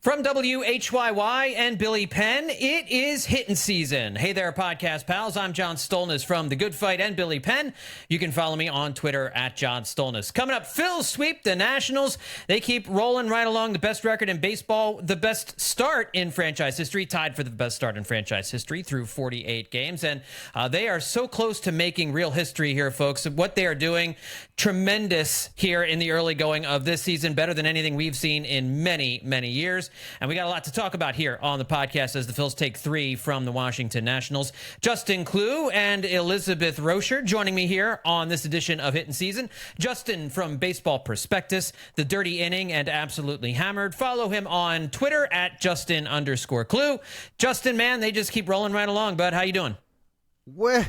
From WHYY and Billy Penn, it is Hittin season. Hey there, podcast pals. I'm John Stolnis from The Good Fight and Billy Penn. You can follow me on Twitter at John Stolnis. Coming up, Phil's sweep the Nationals. They keep rolling right along. The best record in baseball, the best start in franchise history, tied for the best start in franchise history through 48 games. And they are so close to making real history here, folks. What they are doing, tremendous here in the early going of this season, better than anything we've seen in many, many years. And we got a lot to talk about here on the podcast as the Phils take 3 from the Washington Nationals. Justin Klugh and Elizabeth Roscher joining me here on this edition of Hittin Season. Justin from Baseball Prospectus, The Dirty Inning, and Absolutely Hammered. Follow him on Twitter at Justin_Klugh. Justin, man, they just keep rolling right along, bud. How you doing? Wellity.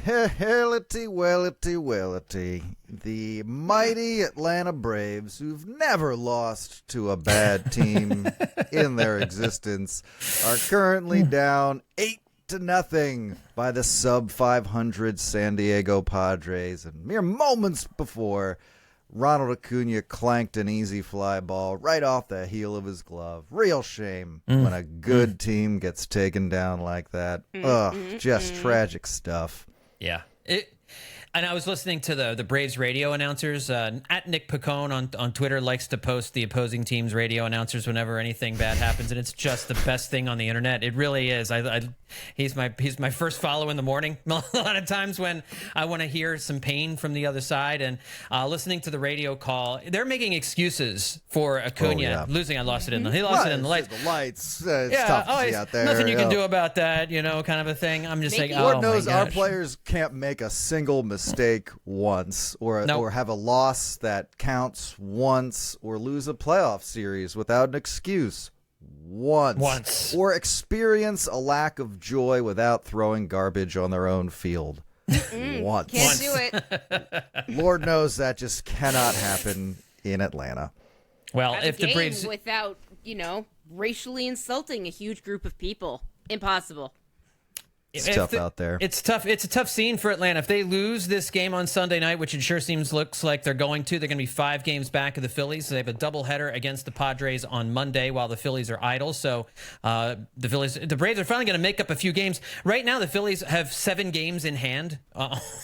The mighty Atlanta Braves, who've never lost to a bad team in their existence, are currently down 8-0 by the sub-500 San Diego Padres. And mere moments before, Ronald Acuna clanked an easy fly ball right off the heel of his glove. Real shame when a good team gets taken down like that. Just tragic stuff. Yeah. And I was listening to the Braves radio announcers. At Nick Picone on Twitter likes to post the opposing team's radio announcers whenever anything bad happens, and it's just the best thing on the internet. It really is. He's my first follow in the morning. A lot of times when I want to hear some pain from the other side, and listening to the radio call, they're making excuses for Acuna losing. He lost it in the lights. The lights. It's tough to see out there. Nothing you can do about that, kind of a thing. I'm just saying. Lord knows our players can't make a single mistake once, or have a loss that counts once, or lose a playoff series without an excuse once, or experience a lack of joy without throwing garbage on their own field once. Can't do it. Lord knows that just cannot happen in Atlanta. Well, if the Braves without racially insulting a huge group of people, impossible. It's tough out there. It's tough. It's a tough scene for Atlanta. If they lose this game on Sunday night, which it sure looks like they're going to, they're going to be 5 games back of the Phillies. So they have a doubleheader against the Padres on Monday while the Phillies are idle. So the Braves are finally going to make up a few games. Right now, the Phillies have 7 games in hand.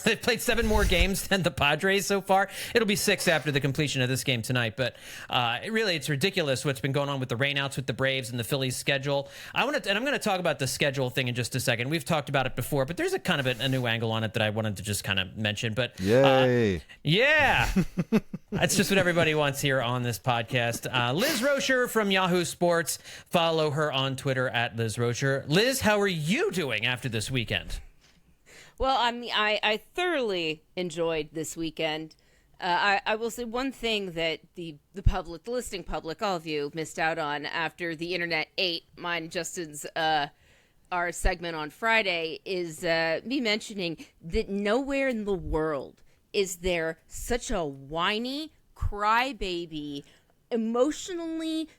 They've played 7 more games than the Padres so far. It'll be 6 after the completion of this game tonight. But it's ridiculous what's been going on with the rainouts with the Braves and the Phillies schedule. I'm going to talk about the schedule thing in just a second. We've talked about it before, but there's a kind of a new angle on it that I wanted to just kind of mention. But yay, that's just what everybody wants here on this podcast. Liz Roscher from Yahoo Sports. Follow her on Twitter at Liz Roscher. Liz, how are you doing after this weekend? Well, I thoroughly enjoyed this weekend. I will say one thing that the public, the listening public, all of you missed out on after the internet ate mine, Justin's our segment on Friday, is me mentioning that nowhere in the world is there such a whiny, crybaby, emotionally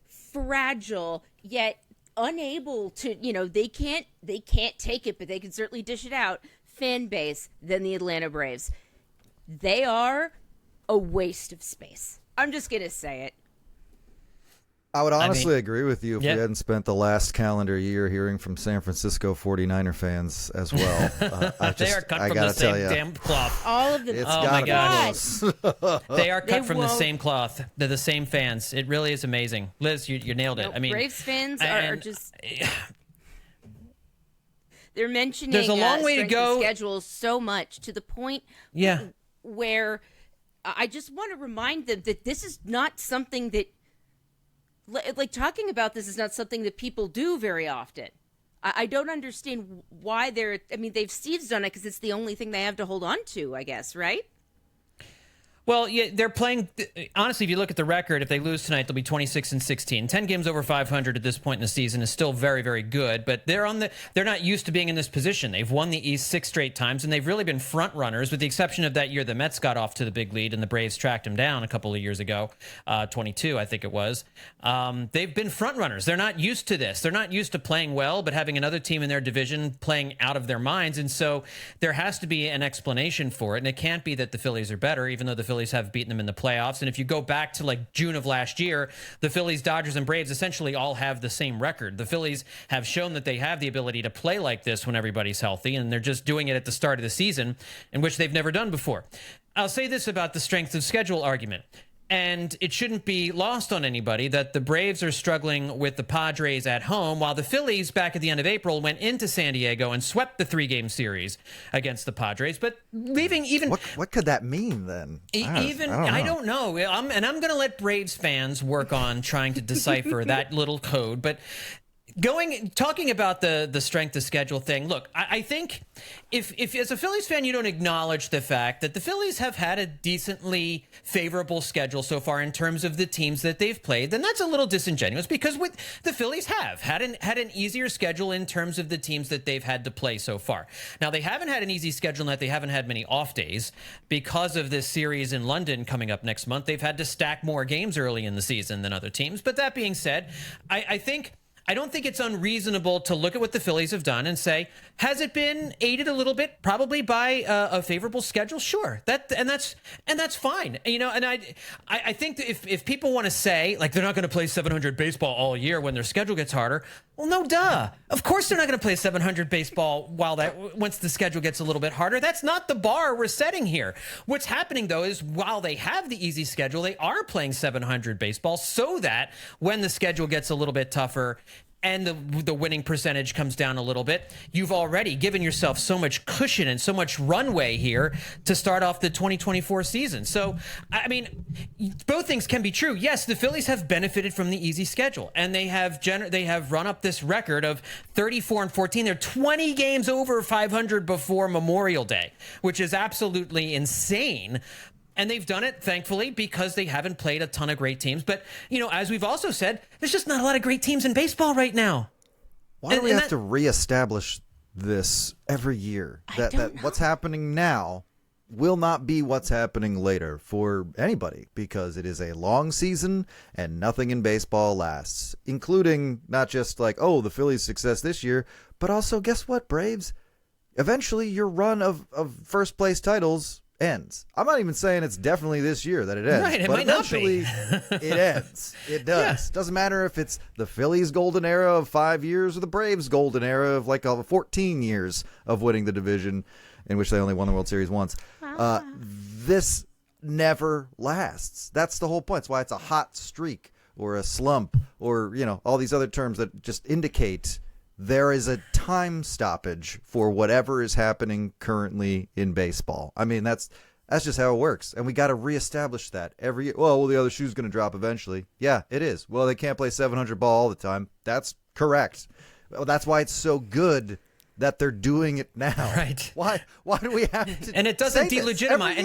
fragile, yet unable to, they can't take it, but they can certainly dish it out, fan base than the Atlanta Braves. They are a waste of space. I'm just going to say it. I would honestly agree with you if we hadn't spent the last calendar year hearing from San Francisco 49er fans as well. They are cut from the same damn cloth. All of them. Oh my gosh. They are cut from the same cloth. They're the same fans. It really is amazing. Liz, you nailed it. Braves fans are just... They're mentioning there's a long way to go. Schedule so much to the point where I just want to remind them that this is not something that... Like, talking about this is not something that people do very often. I don't understand why Steve's done it because it's the only thing they have to hold on to, I guess, right? Well, yeah, they're playing. Honestly, if you look at the record, if they lose tonight, they'll be 26-16. 10 games over 500 at this point in the season is still very, very good. But they're not used to being in this position. They've won the East 6 straight times, and they've really been front runners, with the exception of that year the Mets got off to the big lead and the Braves tracked them down a couple of years ago, 22, I think it was. They've been front runners. They're not used to this. They're not used to playing well, but having another team in their division playing out of their minds. And so there has to be an explanation for it, and it can't be that the Phillies are better, even though the Phillies Phillies have beaten them in the playoffs. And if you go back to like June of last year, the Phillies, Dodgers, and Braves essentially all have the same record. The Phillies have shown that they have the ability to play like this when everybody's healthy, and they're just doing it at the start of the season, in which they've never done before. I'll say this about the strength of schedule argument. And it shouldn't be lost on anybody that the Braves are struggling with the Padres at home, while the Phillies back at the end of April went into San Diego and swept the 3-game series against the Padres. But leaving even... What could that mean then? I don't know. I'm going to let Braves fans work on trying to decipher that little code. But talking about the strength of schedule thing, look, I think if as a Phillies fan you don't acknowledge the fact that the Phillies have had a decently favorable schedule so far in terms of the teams that they've played, then that's a little disingenuous, because the Phillies have had an easier schedule in terms of the teams that they've had to play so far. Now, they haven't had an easy schedule in that they haven't had many off days because of this series in London coming up next month. They've had to stack more games early in the season than other teams. But that being said, I don't think it's unreasonable to look at what the Phillies have done and say, has it been aided a little bit? Probably by a favorable schedule, sure. That's fine. You know, and I think that if people want to say like they're not going to play 700 baseball all year when their schedule gets harder, well, no, duh. Of course they're not going to play 700 baseball once the schedule gets a little bit harder. That's not the bar we're setting here. What's happening though is while they have the easy schedule, they are playing 700 baseball so that when the schedule gets a little bit tougher and the winning percentage comes down a little bit, you've already given yourself so much cushion and so much runway here to start off the 2024 season. So, I mean, both things can be true. Yes, the Phillies have benefited from the easy schedule, and they have run up this record of 34-14. They're 20 games over 500 before Memorial Day, which is absolutely insane. And they've done it, thankfully, because they haven't played a ton of great teams. But, you know, as we've also said, there's just not a lot of great teams in baseball right now. Why do we have to reestablish this every year? That what's happening now will not be what's happening later for anybody, because it is a long season and nothing in baseball lasts, including not just like, oh, the Phillies' success this year, but also, guess what, Braves? Eventually, your run of first-place titles ends. I'm not even saying it's definitely this year that it ends. Right, it but might not be. It ends. It does. Yeah. Doesn't matter if it's the Phillies' golden era of 5 years or the Braves' golden era of like 14 years of winning the division, in which they only won the World Series once. This never lasts. That's the whole point. It's why it's a hot streak or a slump or, you know, all these other terms that just indicate there is a time stoppage for whatever is happening currently in baseball. I mean, that's just how it works. And we got to reestablish that every year. Well, the other shoe's going to drop eventually. Yeah, it is. Well, they can't play 700 ball all the time. That's correct. Well, that's why it's so good that they're doing it now. Right. Why do we have to? And it doesn't delegitimize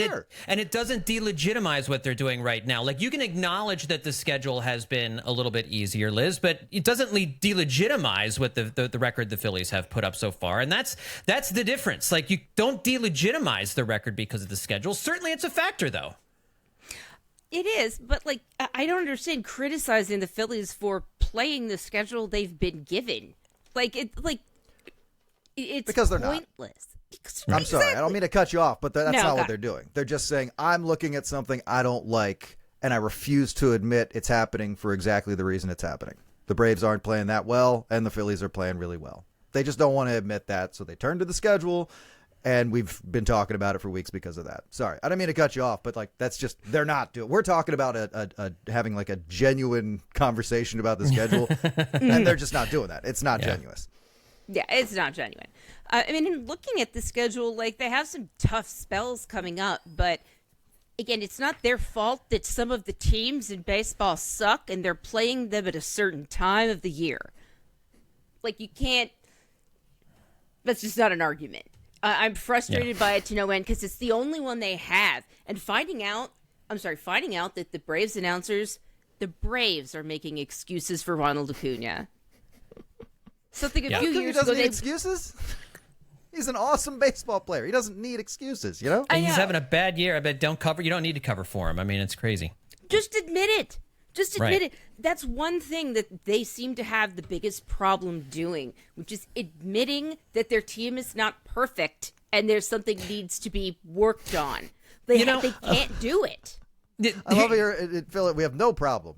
it doesn't delegitimize what they're doing right now. Like, you can acknowledge that the schedule has been a little bit easier, Liz, but it doesn't delegitimize what the record the Phillies have put up so far. And that's the difference. Like, you don't delegitimize the record because of the schedule. Certainly it's a factor though. It is, but like, I don't understand criticizing the Phillies for playing the schedule they've been given. It's because they're pointless. Not. I'm sorry. I don't mean to cut you off, but that's not what they're doing. They're just saying, I'm looking at something I don't like, and I refuse to admit it's happening for exactly the reason it's happening. The Braves aren't playing that well, and the Phillies are playing really well. They just don't want to admit that, so they turn to the schedule, and we've been talking about it for weeks because of that. Sorry. I don't mean to cut you off, but like, that's just, they're not doing. We're talking about having like a genuine conversation about the schedule, and they're just not doing that. It's not genuine. Yeah, it's not genuine. I mean, in looking at the schedule, like, they have some tough spells coming up, but again, it's not their fault that some of the teams in baseball suck and they're playing them at a certain time of the year. Like, you can't, that's just not an argument. I'm frustrated by it to no end because it's the only one they have. And finding out that the Braves announcers, the Braves are making excuses for Ronald Acuna. Something a few years ago. He doesn't need excuses. He's an awesome baseball player. He doesn't need excuses, you know? And he's having a bad year. I bet you don't need to cover for him. I mean, it's crazy. Just admit it. Just admit it. That's one thing that they seem to have the biggest problem doing, which is admitting that their team is not perfect and there's something needs to be worked on. They can't do it. I love here, Phil. We have no problem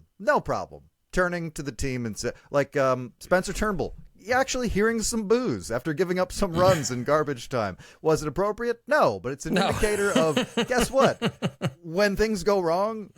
turning to the team and say, like Spencer Turnbull, actually hearing some boos after giving up some runs in garbage time. Was it appropriate? No, but it's an indicator of, guess what? When things go wrong,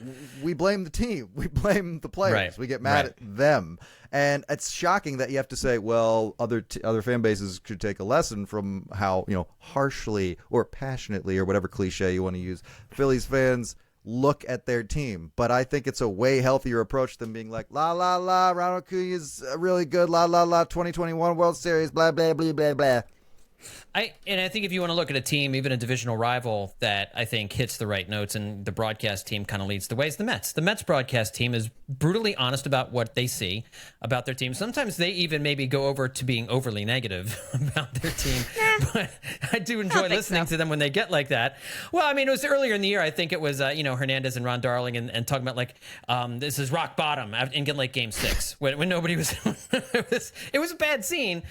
we blame the team. We blame the players. Right. We get mad at them. And it's shocking that you have to say, well, other fan bases should take a lesson from how, harshly or passionately or whatever cliche you want to use, Phillies fans look at their team. But I think it's a way healthier approach than being like, la, la, la, Ronald Acuña's really good, la, la, la, 2021 World Series, blah, blah, blah, blah, blah. I think if you want to look at a team, even a divisional rival, that I think hits the right notes and the broadcast team kind of leads the way, is the Mets. The Mets broadcast team is brutally honest about what they see about their team. Sometimes they even maybe go over to being overly negative about their team. But I do enjoy listening to them when they get like that. Well, I mean, it was earlier in the year. I think it was, Hernandez and Ron Darling and talking about this is rock bottom in like Game 6 when nobody was. It was a bad scene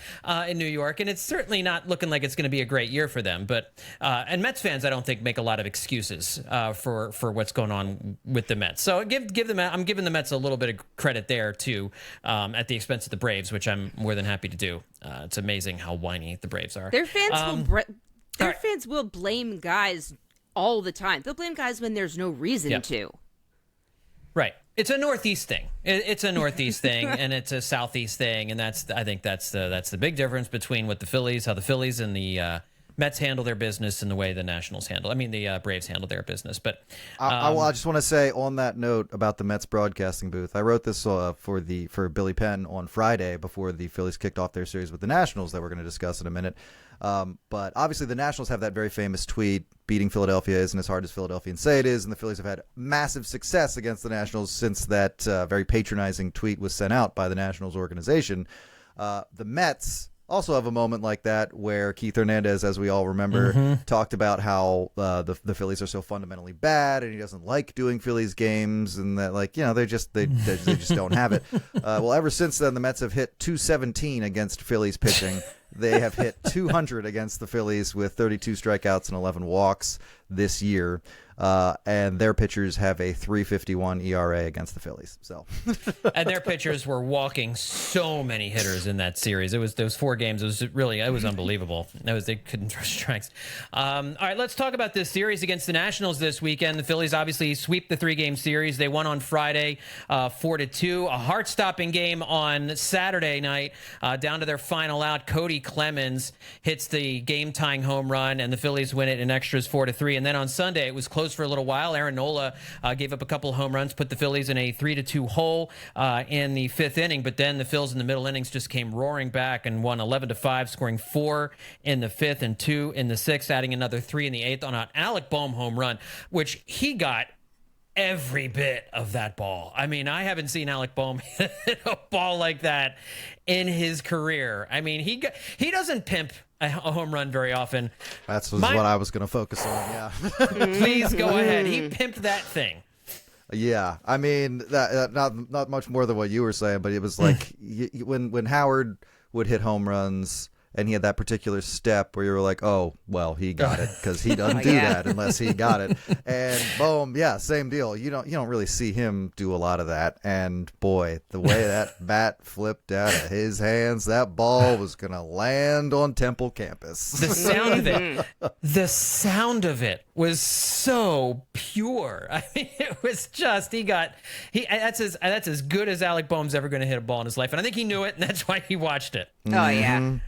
in New York, and it's certainly not looking like it's going to be a great year for them. But and Mets fans, I don't think, make a lot of excuses for what's going on with the Mets. So give them. I'm giving the Mets a little bit of credit there too, at the expense of the Braves, which I'm more than happy to do. It's amazing how whiny the Braves are. Their fans will blame guys all the time. They'll blame guys when there's no reason to. Right. It's a Northeast thing. It's a Northeast thing, and it's a Southeast thing, and I think that's the big difference between how the Phillies and the Mets handle their business and the way the the Braves handle their business. But I just want to say on that note about the Mets broadcasting booth, I wrote this for Billy Penn on Friday before the Phillies kicked off their series with the Nationals that we're going to discuss in a minute. But obviously the Nationals have that very famous tweet, beating Philadelphia isn't as hard as Philadelphians say it is, and the Phillies have had massive success against the Nationals since that very patronizing tweet was sent out by the Nationals organization. The Mets also have a moment like that where Keith Hernandez, as we all remember, talked about how the Phillies are so fundamentally bad, and he doesn't like doing Phillies games, and that they just don't have it. Well, ever since then, the Mets have hit .217 against Phillies pitching. They have hit .200 against the Phillies with 32 strikeouts and 11 walks this year. And their pitchers have a .351 ERA against the Phillies. So, and their pitchers were walking so many hitters in that series. It was those 4 games. It was unbelievable. They couldn't throw strikes. All right, let's talk about this series against the Nationals this weekend. The Phillies obviously sweep the 3-game series. They won on Friday, 4-2. A heart-stopping game on Saturday night, down to their final out. Kody Clemens hits the game-tying home run, and the Phillies win it in extras 4-3. And then on Sunday, it was close for a little while. Aaron Nola gave up a couple of home runs, put the Phillies in a 3-2 hole in the 5th inning, but then the Phils in the middle innings just came roaring back and won 11-5, scoring 4 in the 5th and 2 in the 6th, adding another 3 in the 8th on an Alec Bohm home run, which he got every bit of that ball. I mean, I haven't seen Alec Bohm hit a ball like that in his career. I mean, he doesn't pimp a home run very often. That's what I was going to focus on, yeah. Please go ahead. He pimped that thing. Yeah, I mean, that not much more than what you were saying, but it was like when Howard would hit home runs and he had that particular step where you were like, oh, well, he got it, because he doesn't do that unless he got it. And boom, yeah, same deal. You don't really see him do a lot of that. And boy, the way that bat flipped out of his hands, that ball was gonna land on Temple campus. The sound of it was so pure. I mean, it was just that's as good as Alec Bohm's ever going to hit a ball in his life, and I think he knew it, and that's why he watched it. Oh yeah.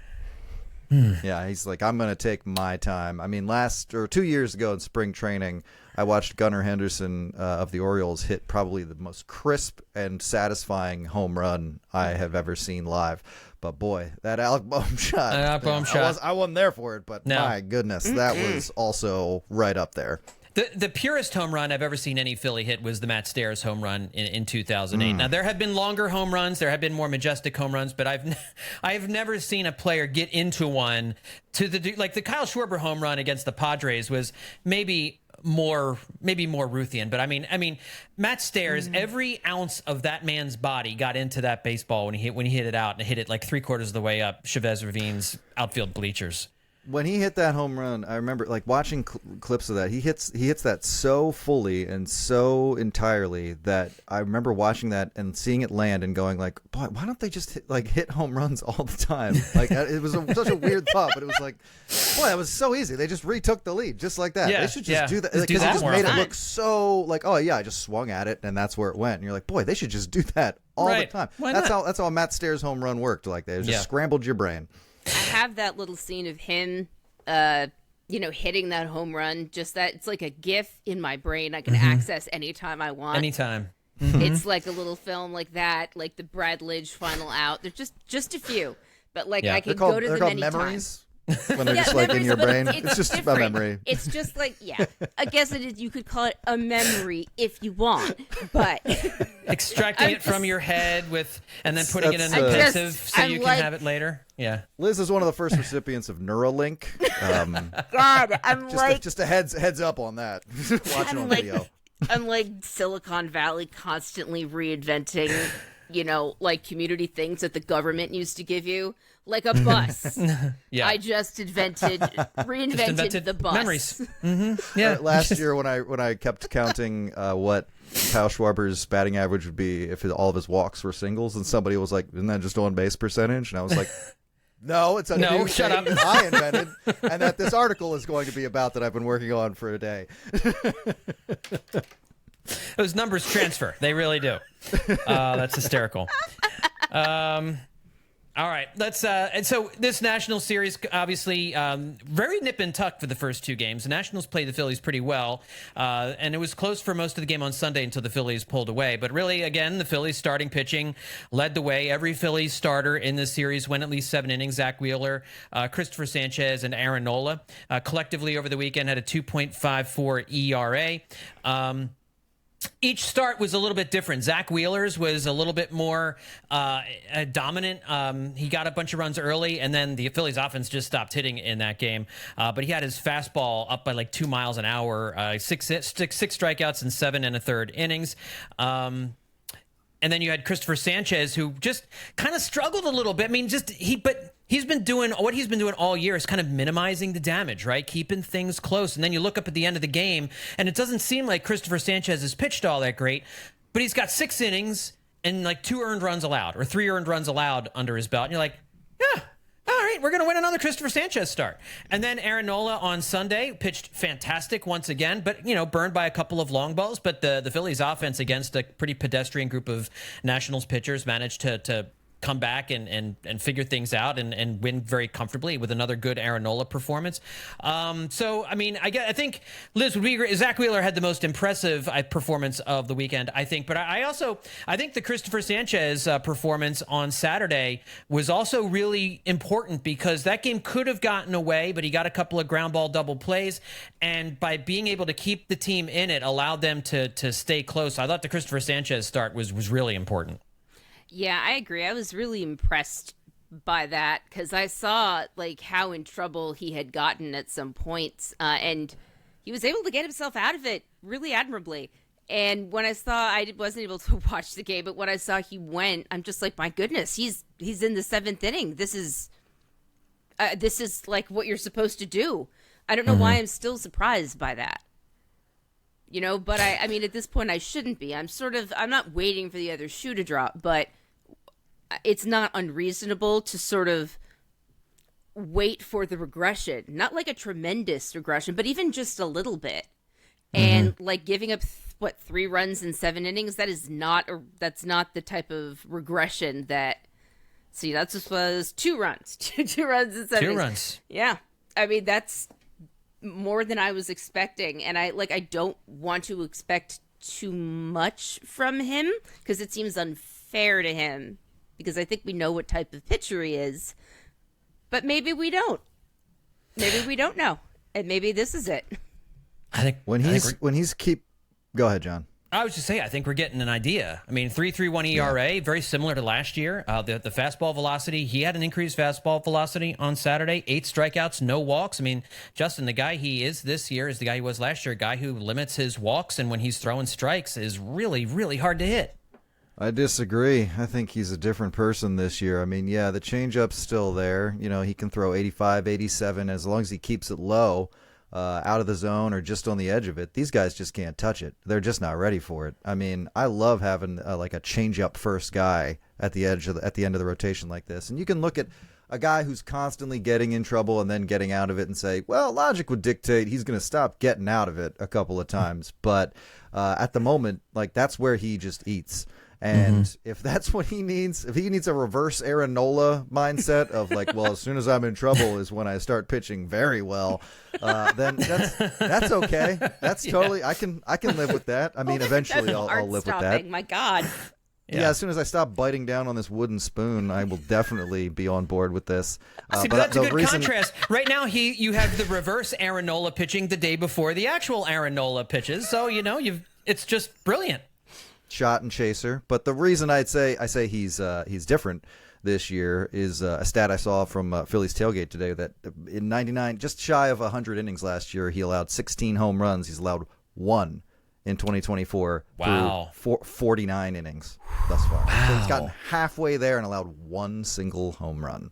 Yeah, he's like, I'm going to take my time. I mean, 2 years ago in spring training, I watched Gunnar Henderson of the Orioles hit probably the most crisp and satisfying home run I have ever seen live. But boy, that Alec Bohm shot. I wasn't there for it, but my goodness, that was also right up there. The purest home run I've ever seen any Philly hit was the Matt Stairs home run in 2008. Now, there have been longer home runs. There have been more majestic home runs, but I've never seen a player get into one like the Kyle Schwarber home run against the Padres was maybe more Ruthian. But I mean, Matt Stairs, every ounce of that man's body got into that baseball when he hit it out and hit it like 3/4 of the way up Chavez Ravine's outfield bleachers. When he hit that home run, I remember like watching clips of that. He hits that so fully and so entirely that I remember watching that and seeing it land and going like, boy, why don't they just hit home runs all the time? Like it was such a weird thought, but it was like, boy, that was so easy. They just retook the lead just like that. Yeah, they should just do that because do that it just more made often. it look so like, oh yeah, I just swung at it and that's where it went. And you're like, boy, they should just do that all the time. Why that's not? how a Matt Stairs home run worked. Like they just scrambled your brain. I have that little scene of him, hitting that home run. Just that it's like a GIF in my brain. I can access anytime I want. Anytime. It's like a little film like that, like the Brad Lidge final out. There's just a few, but like I can go to them anytime. Memories. When they're just like in your brain, it's just different. a memory. It's just like, I guess it is. You could call it a memory if you want, but Extracting it from your head and then putting it in a pensive so you can have it later. Yeah. Liz is one of the first recipients of Neuralink. God, I'm just a heads up on that. Watching on video. I'm like Silicon Valley constantly reinventing, like community things that the government used to give you. Like a bus. Yeah. I just reinvented the bus. Memories. Mm-hmm. Yeah. Last year when I kept counting what Kyle Schwarber's batting average would be if all of his walks were singles, and somebody was like, "Isn't that just on base percentage?" And I was like, "No, it's a new shut thing up. I invented, and that this article is going to be about that I've been working on for a day." Those numbers transfer. They really do. That's hysterical. All right, let's. And so this National Series, obviously, very nip and tuck for the first two games. The Nationals played the Phillies pretty well, and it was close for most of the game on Sunday until the Phillies pulled away. But really, again, the Phillies starting pitching led the way. Every Phillies starter in this series went at least 7 innings. Zach Wheeler, Christopher Sanchez, and Aaron Nola collectively over the weekend had a 2.54 ERA. Each start was a little bit different. Zach Wheeler's was a little bit more dominant. He got a bunch of runs early, and then the Phillies offense just stopped hitting in that game. But he had his fastball up by like 2 miles an hour, six strikeouts in 7 1/3 innings. And then you had Christopher Sanchez, who just kind of struggled a little bit. I mean, he's been doing what he's been doing all year is kind of minimizing the damage, right? Keeping things close. And then you look up at the end of the game, and it doesn't seem like Christopher Sanchez has pitched all that great, but he's got 6 innings and like 2 earned runs allowed or 3 earned runs allowed under his belt. And you're like, yeah. All right, we're going to win another Christopher Sanchez start. And then Aaron Nola on Sunday pitched fantastic once again, but, burned by a couple of long balls. But the Phillies offense against a pretty pedestrian group of Nationals pitchers managed to come back and figure things out and win very comfortably with another good Aaron Nola performance. So, I mean, I think, Liz, would we agree? Zach Wheeler had the most impressive performance of the weekend, I think. But I think the Christopher Sanchez performance on Saturday was also really important because that game could have gotten away, but he got a couple of ground ball double plays. And by being able to keep the team in it, allowed them to stay close. I thought the Christopher Sanchez start was really important. Yeah, I agree. I was really impressed by that because I saw like how in trouble he had gotten at some points, and he was able to get himself out of it really admirably. And when I wasn't able to watch the game, but when I saw he went, I'm just like, my goodness, he's in the 7th inning. This is like what you're supposed to do. I don't know why I'm still surprised by that. But I mean, at this point, I shouldn't be. I'm not waiting for the other shoe to drop, but it's not unreasonable to sort of wait for the regression. Not like a tremendous regression, but even just a little bit. And like giving up, 3 runs in 7 innings, that's not the type of regression that, see, that just was 2 runs. 2 runs in 7 innings. 2 runs. Yeah. I mean, that's more than I was expecting, and I don't want to expect too much from him because it seems unfair to him because I think we know what type of pitcher he is, but maybe we don't. Maybe we don't know, and maybe this is it. I think go ahead, John. I was just saying, I think we're getting an idea. I mean, 3.31 ERA, very similar to last year. The fastball velocity, he had an increased fastball velocity on Saturday. 8 strikeouts, no walks. I mean, Justin, the guy he is this year is the guy he was last year. A guy who limits his walks, and when he's throwing strikes is really, really hard to hit. I disagree. I think he's a different person this year. I mean, yeah, the changeup's still there. You know, he can throw 85, 87 as long as he keeps it low, out of the zone or just on the edge of it. These guys just can't touch it. They're just not ready for it. I mean, I love having like a changeup first guy at the edge of at the end of the rotation like this. And you can look at a guy who's constantly getting in trouble and then getting out of it and say, well, logic would dictate he's going to stop getting out of it a couple of times. But at the moment, like, that's where he just eats. And if that's what he needs, if he needs a reverse Aaron Nola mindset of like, well, as soon as I'm in trouble is when I start pitching very well, then that's okay. That's totally, I can live with that. I mean, eventually I'll live with that. My God. Yeah, as soon as I stop biting down on this wooden spoon, I will definitely be on board with this. See, but that's a good contrast. Right now, you have the reverse Aaron Nola pitching the day before the actual Aaron Nola pitches. So, you know, it's just brilliant. Shot and chaser. But the reason I say he's different this year is a stat I saw from Phillies Tailgate today that in 99, just shy of 100 innings last year, he allowed 16 home runs. He's allowed 1 in 2024 through 49 innings thus far. Wow. So he's gotten halfway there and allowed 1 single home run.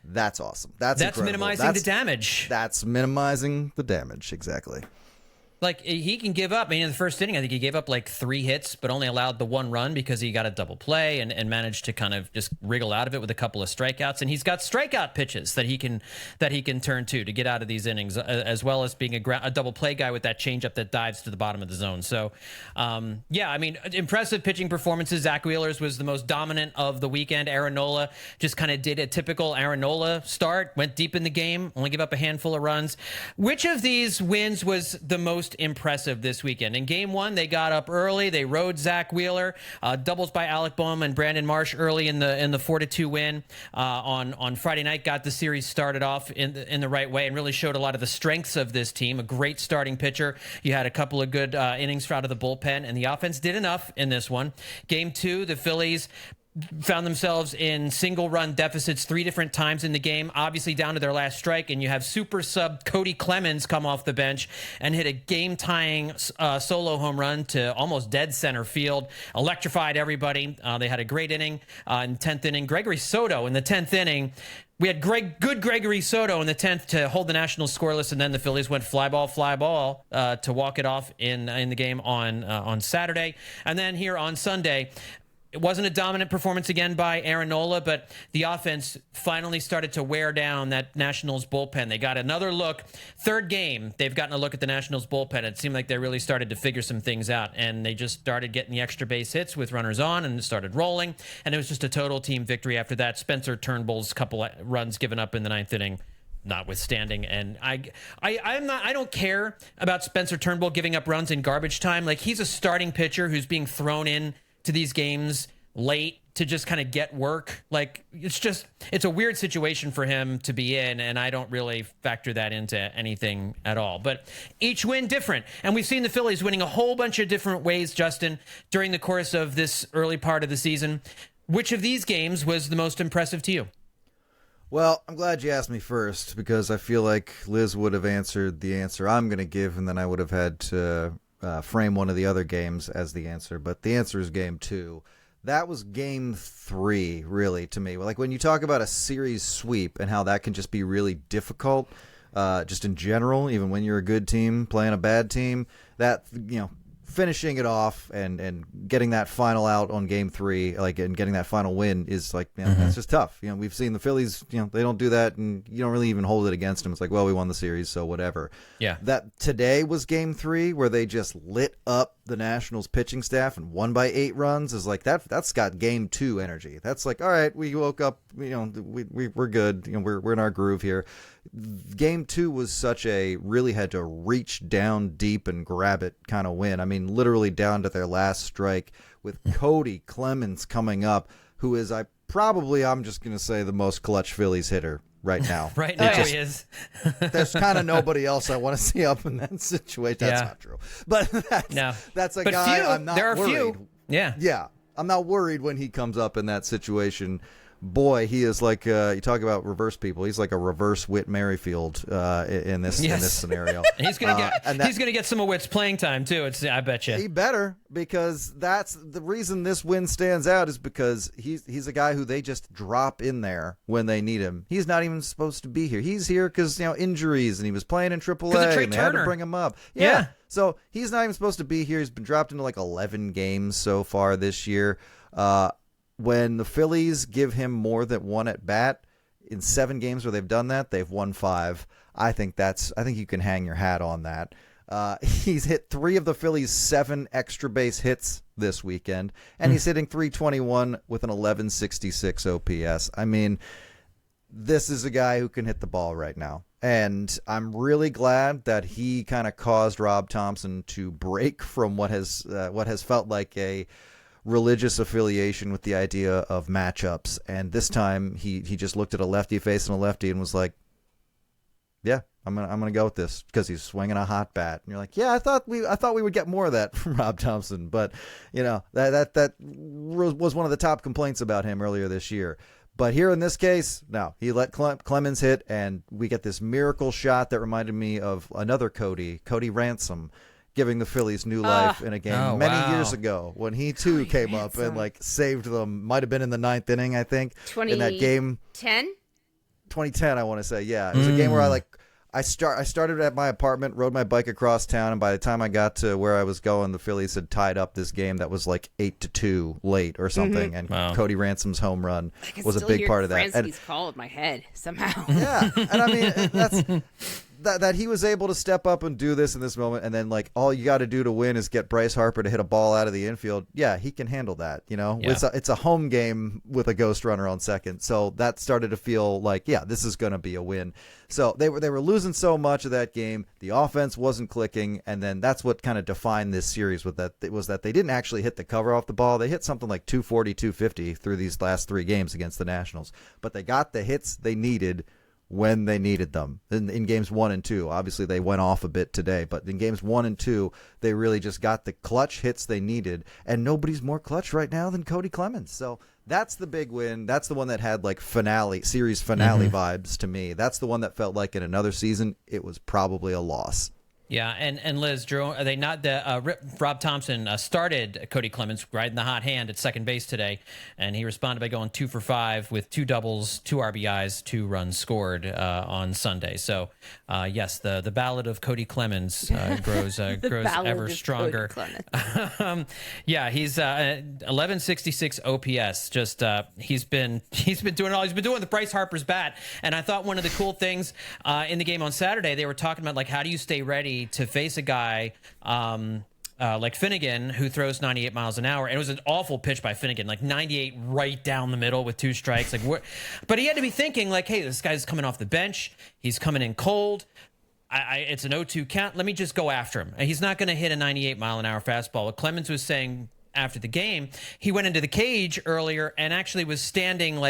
That's awesome. That's minimizing the damage. That's minimizing the damage, exactly. Like, he can give up. I mean, in the first inning, I think he gave up like 3 hits, but only allowed the 1 run because he got a double play and managed to kind of just wriggle out of it with a couple of strikeouts. And he's got strikeout pitches that he can turn to get out of these innings, as well as being a double play guy with that changeup that dives to the bottom of the zone. So, yeah, I mean, impressive pitching performances. Zach Wheeler's was the most dominant of the weekend. Aaron Nola just kind of did a typical Aaron Nola start, went deep in the game, only gave up a handful of runs. Which of these wins was the most impressive this weekend? In game 1, they got up early. They rode Zach Wheeler, doubles by Alec Boehm and Brandon Marsh early in the 4-2 win on Friday night. Got the series started off in the right way and really showed a lot of the strengths of this team. A great starting pitcher. You had a couple of good innings out of the bullpen, and the offense did enough in this one. Game 2, the Phillies found themselves in single-run deficits 3 different times in the game, obviously down to their last strike, and you have super sub Kody Clemens come off the bench and hit a game-tying solo home run to almost dead center field, electrified everybody. They had a great inning in 10th inning. Gregory Soto in the 10th inning. We had good Gregory Soto in the 10th to hold the Nationals scoreless, and then the Phillies went fly ball to walk it off in the game on Saturday. And then here on Sunday, it wasn't a dominant performance again by Aaron Nola, but the offense finally started to wear down that Nationals bullpen. They got another look. 3rd game, they've gotten a look at the Nationals bullpen. It seemed like they really started to figure some things out, and they just started getting the extra base hits with runners on and started rolling, and it was just a total team victory after that. Spencer Turnbull's couple of runs given up in the 9th inning notwithstanding, and I don't care about Spencer Turnbull giving up runs in garbage time. Like, he's a starting pitcher who's being thrown in to these games late to just kind of get work. Like, it's a weird situation for him to be in, and I don't really factor that into anything at all. But each win different, and we've seen the Phillies winning a whole bunch of different ways, Justin, during the course of this early part of the season. Which of these games was the most impressive to you? Well, I'm glad you asked me first, because I feel like Liz would have answered the answer I'm going to give, and then I would have had to frame one of the other games as the answer. But the answer is game 2. That was game 3, really, to me. Like, when you talk about a series sweep and how that can just be really difficult, just in general, even when you're a good team playing a bad team, that, you know, finishing it off and getting that final out on game 3, like, and getting that final win is like, you know, that's just tough. You know, we've seen the Phillies, you know, they don't do that, and you don't really even hold it against them. It's like, well, we won the series, so whatever. Yeah. That today was game 3 where they just lit up the Nationals pitching staff and won by 8 runs is like that's got game 2 energy. That's like, all right, we woke up, you know, we're good. You know, we're in our groove here. Game 2 was such a really had to reach down deep and grab it kind of win. I mean, literally down to their last strike with Kody Clemens coming up, who is I'm just going to say the most clutch Phillies hitter right now. Right now he is. There's kind of nobody else I want to see up in that situation. That's not true. But that's a guy I'm not worried. Few. Yeah. Yeah. I'm not worried when he comes up in that situation boy, he is like you talk about reverse people. He's like a reverse Whit Merrifield in this scenario. He's gonna get some of Whit's playing time too. I bet you he better, because that's the reason this win stands out, is because he's a guy who they just drop in there when they need him. He's not even supposed to be here. He's here because injuries, and he was playing in AAA, and they had to bring him up. Yeah. So he's not even supposed to be here. He's been dropped into like 11 games so far this year. When the Phillies give him more than one at bat in 7 games where they've done that, they've won 5. I think you can hang your hat on that. He's hit 3 of the Phillies' 7 extra base hits this weekend, and he's hitting .321 with an 1166 OPS. I mean, this is a guy who can hit the ball right now. And I'm really glad that he kind of caused Rob Thompson to break from what has felt like a religious affiliation with the idea of matchups. And this time he just looked at a lefty facing a lefty and was like, yeah, I'm gonna go with this, because he's swinging a hot bat. And you're like, yeah, I thought we would get more of that from Rob Thompson, but that was one of the top complaints about him earlier this year. But here in this case, no, he let Clemens hit, and we get this miracle shot that reminded me of another Cody Ransom, giving the Phillies new life in a game many years ago, when he too came up and saved them. Might have been in the 9th inning, I think, in that game. 2010, I want to say. Yeah, it was a game where I started at my apartment, rode my bike across town, and by the time I got to where I was going, the Phillies had tied up this game that was like 8-2 late or something, and Cody Ransom's home run was a big part of that. And call in my head somehow. Yeah, and I mean, that's that he was able to step up and do this in this moment, and then all you got to do to win is get Bryce Harper to hit a ball out of the infield. Yeah, he can handle that. Yeah. It's a home game with a ghost runner on second, so that started to feel like, yeah, this is going to be a win. So they were losing so much of that game. The offense wasn't clicking, and then that's what kind of defined this series. Was that they didn't actually hit the cover off the ball. They hit something like 240, 250 through these last 3 games against the Nationals, but they got the hits they needed when they needed them. In games 1 and 2, obviously they went off a bit today, but in games 1 and 2, they really just got the clutch hits they needed, and nobody's more clutch right now than Kody Clemens. So that's the big win. That's the one that had series finale vibes to me. That's the one that felt like in another season it was probably a loss. Yeah, and Liz, Drew, are they not Rob Thompson started Kody Clemens right in the hot hand at second base today, and he responded by going 2 for 5 with 2 doubles, 2 RBIs, 2 runs scored on Sunday. So, yes, the ballad of Kody Clemens grows ever stronger. Yeah, he's 1166 OPS. Just he's been doing the Bryce Harper's bat, and I thought one of the cool things in the game on Saturday, they were talking about how do you stay ready to face a guy like Finnegan, who throws 98 miles an hour. And it was an awful pitch by Finnegan, 98 right down the middle with 2 strikes. But he had to be thinking hey, this guy's coming off the bench. He's coming in cold. It's an 0-2 count. Let me just go after him. And he's not going to hit a 98 mile an hour fastball. What Clemens was saying after the game, he went into the cage earlier and actually was standing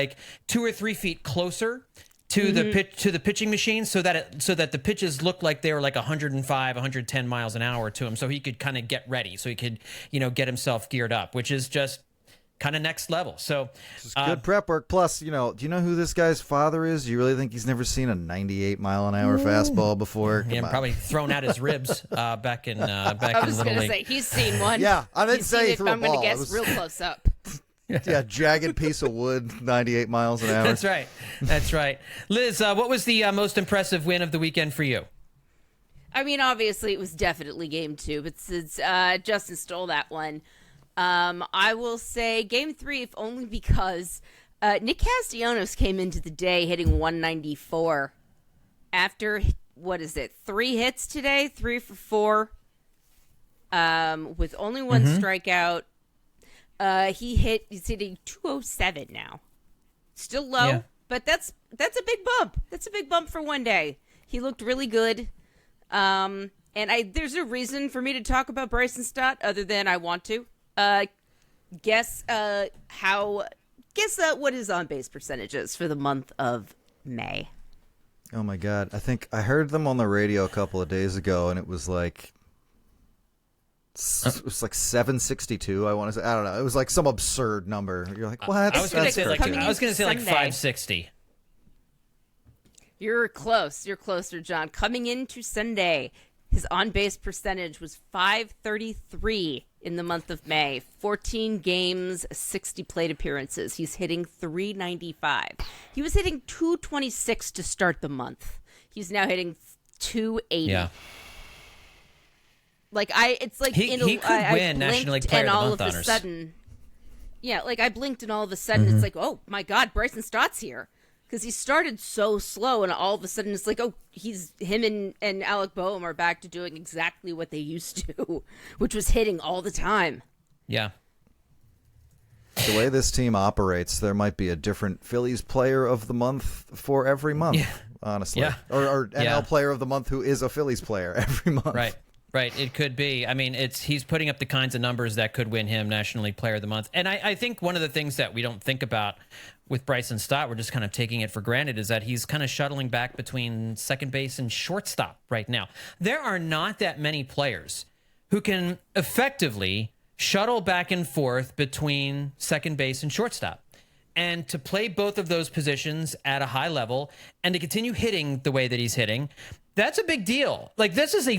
2 or 3 feet closer to the pitching machine, so that the pitches looked like they were 105, 110 miles an hour to him, so he could kind of get ready, so he could get himself geared up, which is just kind of next level. So good prep work. Plus, do you know who this guy's father is? You really think he's never seen a 98 mile an hour fastball before? Yeah, probably thrown out his ribs back in Little League. I was going to say he's seen one. Yeah, I didn't say he threw a ball. I'm going to guess real close up. Yeah, jagged piece of wood, 98 miles an hour. That's right. Liz, what was the most impressive win of the weekend for you? I mean, obviously, it was definitely game 2, but since Justin stole that one, I will say game 3, if only because Nick Castellanos came into the day hitting 194 after, 3 hits today, 3 for 4, with only 1 strikeout. He's hitting 207 now. Still low, but that's a big bump. That's a big bump for one day. He looked really good. And there's no reason for me to talk about Bryson Stott other than I want to. Guess what his on base percentage is for the month of May. Oh my God. I think I heard them on the radio a couple of days ago, and it was It was like 762. I want to say. I don't know. It was like some absurd number. You're like, what? I was going to say like coming into like Sunday. 560. You're close. You're closer, John. Coming into Sunday, his on-base percentage was .533 in the month of May. 14 games, 60 plate appearances. He's hitting .395. He was hitting .226 to start the month. He's now hitting .280. Yeah. It's like He could win National League Player of the Month and all of honors. a sudden, yeah, like I blinked and all of a sudden it's like, oh my God, Bryson Stott's here, because he started so slow and all of a sudden it's like, oh, him and Alec Boehm are back to doing exactly what they used to, which was hitting all the time. Yeah. The way this team operates, there might be a different Phillies Player of the Month for every month. Honestly, Yeah. or NL Player of the Month who is a Phillies player every month. Right, it could be. I mean, he's putting up the kinds of numbers that could win him National League Player of the Month. And I think one of the things that we don't think about with Bryson Stott, we're just kind of taking it for granted, is that he's kind of shuttling back between second base and shortstop right now. There are not that many players who can effectively shuttle back and forth between second base and shortstop. And to play both of those positions at a high level and to continue hitting the way that he's hitting, that's a big deal. Like, this is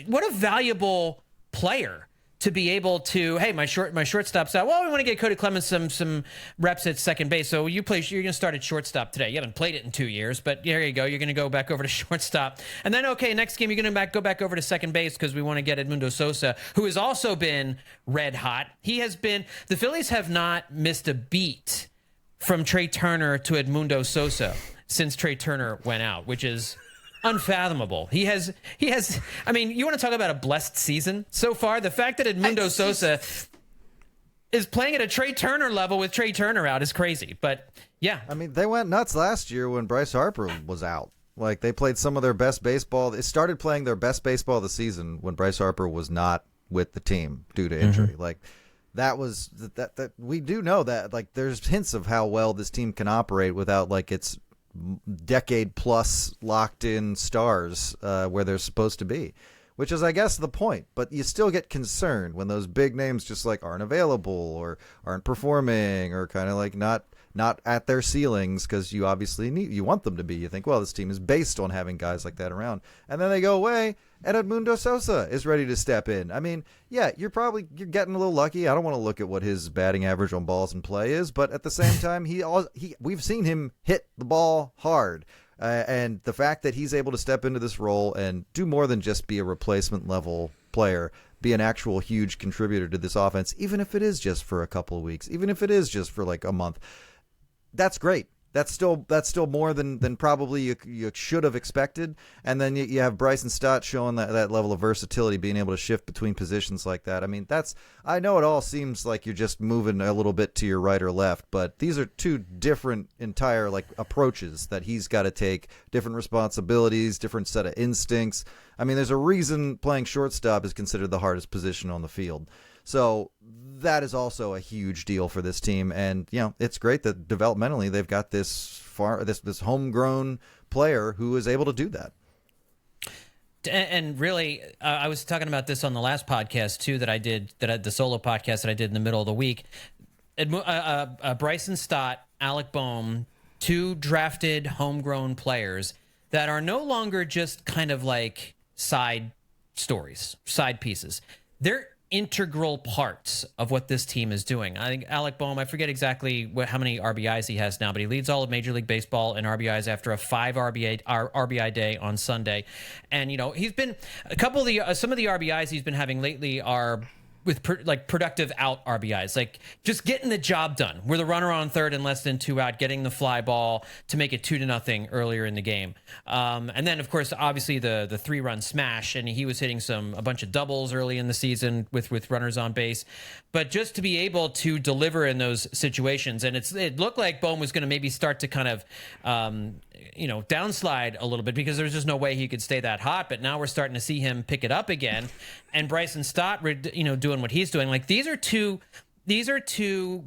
what a valuable player to be able to, hey, my shortstop's out. Well, we want to get Kody Clemens some reps at second base. So you're going to start at shortstop today. You haven't played it in 2 years, but there you go. You're going to go back over to shortstop. And then, okay, next game, you're going to go back over to second base because we want to get Edmundo Sosa, who has also been red hot. The Phillies have not missed a beat from Trey Turner to Edmundo Sosa since Trey Turner went out, which is unfathomable. He has, I mean, you want to talk about a blessed season so far? The fact that Edmundo Sosa is playing at a Trey Turner level with Trey Turner out is crazy. But yeah. I mean, they went nuts last year when Bryce Harper was out. Like, they played some of their best baseball. They started playing their best baseball of the season when Bryce Harper was not with the team due to injury. Like, that was that we do know that, like, there's hints of how well this team can operate without, like, its decade plus locked in stars where they're supposed to be, which is, I guess, the point. But you still get concerned when those big names just like aren't available or aren't performing or kind of like not at their ceilings, because you obviously you want them to be. You think, well, this team is based on having guys like that around, and then they go away and Edmundo Sosa is ready to step in. I mean, yeah, you're getting a little lucky. I don't want to look at what his batting average on balls in play is, but at the same time, we've seen him hit the ball hard. And the fact that he's able to step into this role and do more than just be a replacement level player, be an actual huge contributor to this offense, even if it is just for a couple of weeks, even if it is just for like a month, that's great. That's still more than probably you should have expected. And then you have Bryson Stott showing that level of versatility, being able to shift between positions like that. I mean, I know it all seems like you're just moving a little bit to your right or left, but these are two different entire like approaches that he's got to take, different responsibilities, different set of instincts. I mean, there's a reason playing shortstop is considered the hardest position on the field. So that is also a huge deal for this team, and it's great that developmentally they've got this homegrown player who is able to do that. And really, I was talking about this on the last podcast too the solo podcast that I did in the middle of the week. Bryson Stott, Alec Boehm, two drafted homegrown players that are no longer just kind of like side stories, side pieces. They're integral parts of what this team is doing. I think Alec Boehm, I forget exactly how many RBIs he has now, but he leads all of Major League Baseball in RBIs after a 5 RBI day on Sunday. And he's been some of the RBIs he's been having lately are with productive out RBIs, like just getting the job done. We're the runner on third and less than 2 out, getting the fly ball to make it 2-0 earlier in the game. And then, of course, obviously the 3-run smash, and he was hitting a bunch of doubles early in the season with runners on base. But just to be able to deliver in those situations, and it looked like Boehm was going to maybe start to kind of downslide a little bit because there's just no way he could stay that hot. But now we're starting to see him pick it up again, and Bryson Stott, doing what he's doing. Like, these are two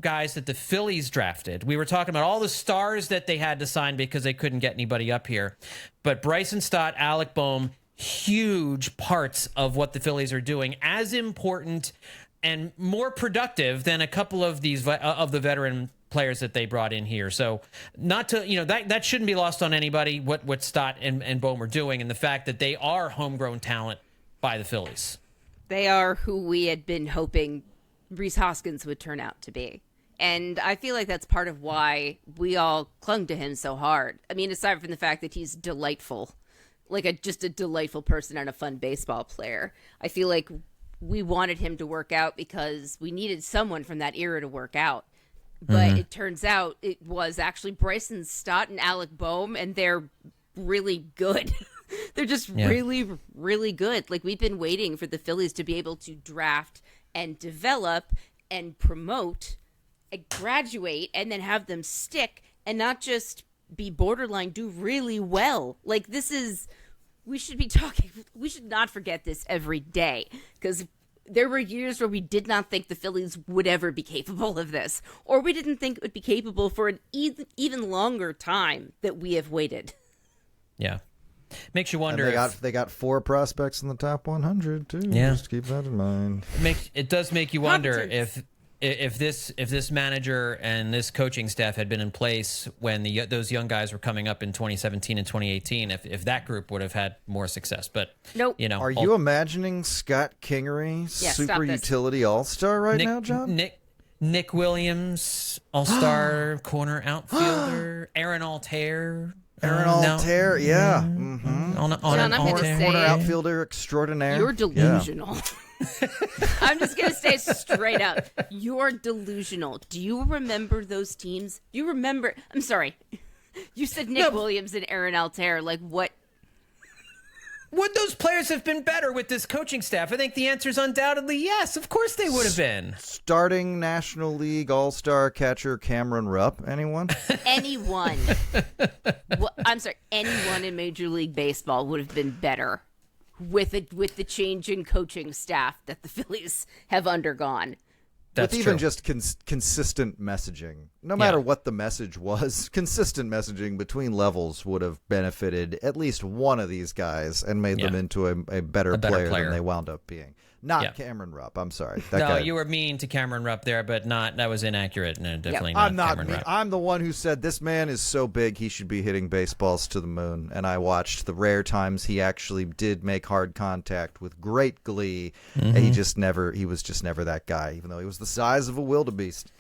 guys that the Phillies drafted. We were talking about all the stars that they had to sign because they couldn't get anybody up here. But Bryson Stott, Alec Boehm, huge parts of what the Phillies are doing, as important and more productive than a couple of these of the veteran players that they brought in here. So not to, that shouldn't be lost on anybody, what Stott and Bohm are doing, and the fact that they are homegrown talent by the Phillies. They are who we had been hoping Rhys Hoskins would turn out to be. And I feel like that's part of why we all clung to him so hard. I mean, aside from the fact that he's delightful, like just a delightful person and a fun baseball player, I feel like we wanted him to work out because we needed someone from that era to work out. But it turns out it was actually Bryson Stott and Alec Bohm, and they're really good. They're just really, really good. Like, we've been waiting for the Phillies to be able to draft and develop and promote and graduate and then have them stick and not just be borderline, do really well. Like, we should not forget this every day, because there were years where we did not think the Phillies would ever be capable of this, or we didn't think it would be capable for an even longer time that we have waited. Yeah. Makes you wonder. And they got 4 prospects in the top 100 too. Yeah. Just keep that in mind. It does make you wonder if this manager and this coaching staff had been in place when those young guys were coming up in 2017 and 2018, if that group would have had more success. But nope. Are you imagining Scott Kingery, super utility all-star now, John? Nick Williams, all-star corner outfielder, Aaron Altair. Yeah. John, I'm going to say, corner outfielder extraordinaire. You're delusional. Yeah. I'm just going to say straight up, you're delusional. Do you remember those teams? Do you remember? I'm sorry. You said Nick Williams and Aaron Altair. Like, what? Would those players have been better with this coaching staff? I think the answer is undoubtedly yes. Of course they would have been. Starting National League All-Star catcher Cameron Rupp. Anyone? Anyone. I'm sorry. Anyone in Major League Baseball would have been better with the change in coaching staff that the Phillies have undergone. That's with even just consistent messaging. No matter what the message was, consistent messaging between levels would have benefited at least one of these guys and made them into a better player than they wound up being. Not Cameron Rupp. I'm sorry. You were mean to Cameron Rupp there, but that was inaccurate. No, definitely not. I'm not Cameron mean. Rupp. I'm the one who said this man is so big he should be hitting baseballs to the moon. And I watched the rare times he actually did make hard contact with great glee. Mm-hmm. He was just never that guy, even though he was the size of a wildebeest.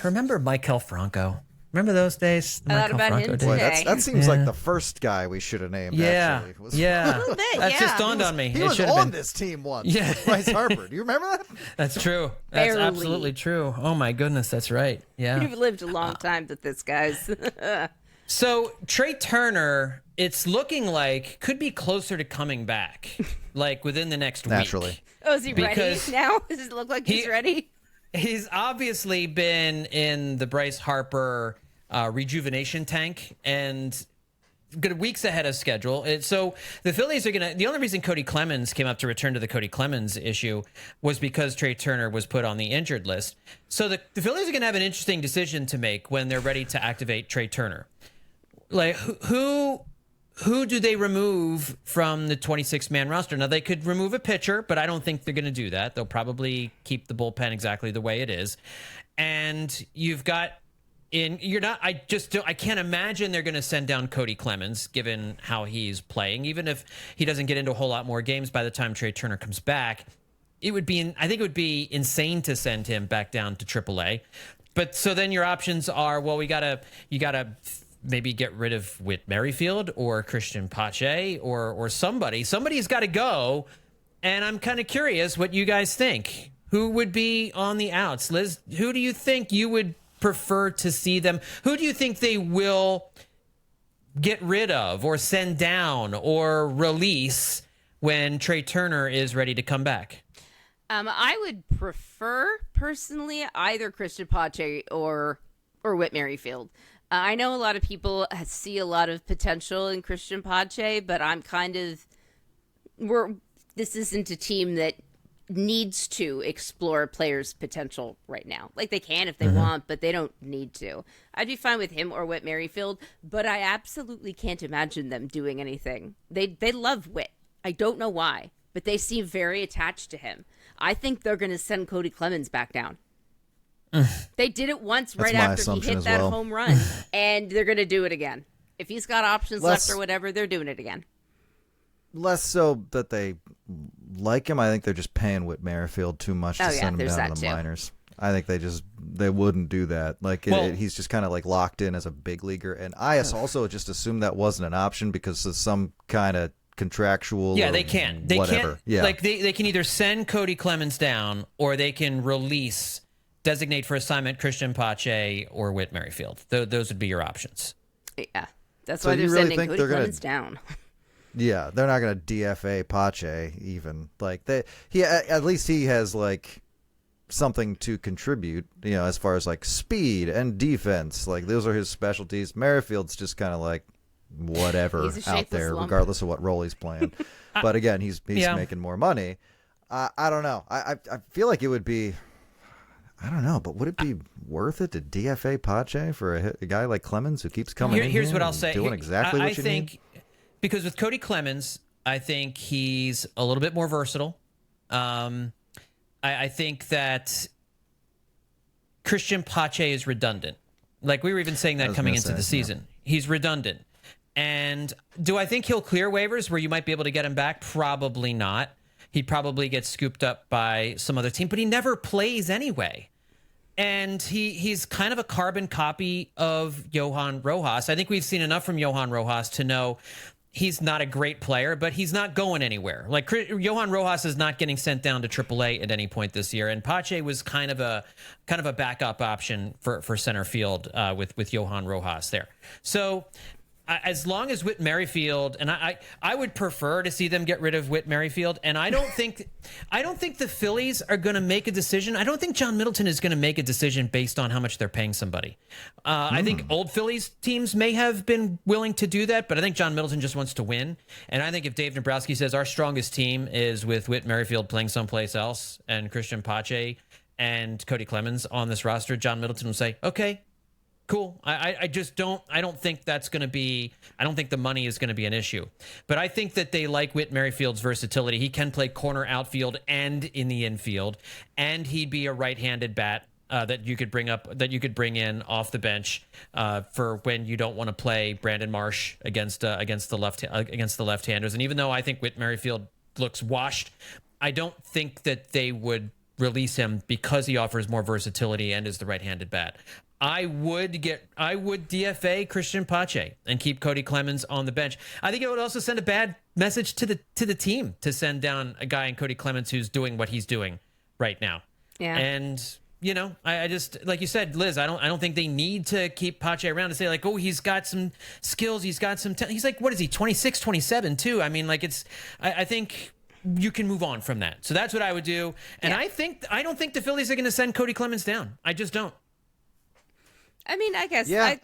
Remember Maikel Franco? Remember those days? I thought about him today. Boy, that seems like the first guy we should have named, actually. A little bit, that just dawned on me. He was on this team once. Yeah. Bryce Harper. Do you remember that? That's true. That's absolutely true. Oh, my goodness. That's right. Yeah. You've lived a long time with this, guys. So, Trey Turner, it's looking like, could be closer to coming back, like within the next week. Oh, is he ready now? Does it look like he's ready? He's obviously been in the Bryce Harper rejuvenation tank and good weeks ahead of schedule. So the Phillies are the only reason Kody Clemens came up to return to the Kody Clemens issue was because Trey Turner was put on the injured list. So the Phillies are going to have an interesting decision to make when they're ready to activate Trey Turner. Like, who do they remove from the 26-man roster? Now, they could remove a pitcher, but I don't think they're going to do that. They'll probably keep the bullpen exactly the way it is. And you've got I can't imagine they're going to send down Kody Clemens, given how he's playing. Even if he doesn't get into a whole lot more games by the time Trey Turner comes back, I think it would be insane to send him back down to AAA. But so then your options are, well, you gotta maybe get rid of Whit Merrifield or Christian Pache or somebody. Somebody's got to go, and I'm kind of curious what you guys think. Who would be on the outs? Liz, who do you think you would prefer to see them? Who do you think they will get rid of or send down or release when Trey Turner is ready to come back? I would prefer, personally, either Christian Pache or Whit Merrifield. I know a lot of people see a lot of potential in Christian Pache, but I'm kind of... This isn't a team that needs to explore players' potential right now. Like, they can if they want, but they don't need to. I'd be fine with him or Whit Merrifield, but I absolutely can't imagine them doing anything. They love Whit. I don't know why, but they seem very attached to him. I think they're going to send Kody Clemens back down. They did it once right after he hit that home run, and they're going to do it again. If he's got options left or whatever, they're doing it again. Less so that they like him. I think they're just paying Whit Merrifield too much to send him down to the minors. I think they wouldn't do that. Like, he's just kind of like locked in as a big leaguer. And I also just assumed that wasn't an option because of some kind of contractual. Yeah, they can. They whatever. Can't, like they can either send Kody Clemens down or they can designate for assignment Christian Pache or Whit Merrifield. Those would be your options. Yeah, that's why they're sending Kody Clemens down. Yeah, they're not going to DFA Pache even. Like, at least he has like something to contribute, as far as like speed and defense. Like, those are his specialties. Merrifield's just kind of like whatever out there, regardless of what role he's playing. But again, he's making more money. I don't know. I feel like it would be. I don't know, but would it be worth it to DFA Pache for a guy like Clemens who keeps coming in here's here what I'll and say. doing exactly what you need? Because with Kody Clemens, I think he's a little bit more versatile. I think that Christian Pache is redundant. Like, we were even saying that coming into the season. Yeah. He's redundant. And do I think he'll clear waivers where you might be able to get him back? Probably not. He probably gets scooped up by some other team, but he never plays anyway. And he's kind of a carbon copy of Johan Rojas. I think we've seen enough from Johan Rojas to know he's not a great player, but he's not going anywhere. Like, Johan Rojas is not getting sent down to AAA at any point this year, and Pache was kind of a backup option for center field with Johan Rojas there. So as long as Whit Merrifield, and I would prefer to see them get rid of Whit Merrifield, and I don't think the Phillies are going to make a decision. I don't think John Middleton is going to make a decision based on how much they're paying somebody. I think old Phillies teams may have been willing to do that, but I think John Middleton just wants to win. And I think if Dave Dombrowski says our strongest team is with Whit Merrifield playing someplace else and Christian Pache and Kody Clemens on this roster, John Middleton will say, okay, cool. I don't think that's going to be, I don't think the money is going to be an issue. But I think that they like Whit Merrifield's versatility. He can play corner outfield and in the infield, and he'd be a right-handed bat that you could bring in off the bench for when you don't want to play Brandon Marsh against the left-handers. And even though I think Whit Merrifield looks washed, I don't think that they would release him because he offers more versatility and is the right-handed bat. I would DFA Christian Pache and keep Kody Clemens on the bench. I think it would also send a bad message to the team to send down a guy in Kody Clemens who's doing what he's doing right now. Yeah. And I just, like you said, Liz, I don't think they need to keep Pache around to say like, oh, he's got some skills, he's got some he's like, what is he, 26, 27 too? I mean, like, I think you can move on from that. So that's what I would do. And yeah. I don't think the Phillies are going to send Kody Clemens down. I just don't. I mean, I guess. Yeah,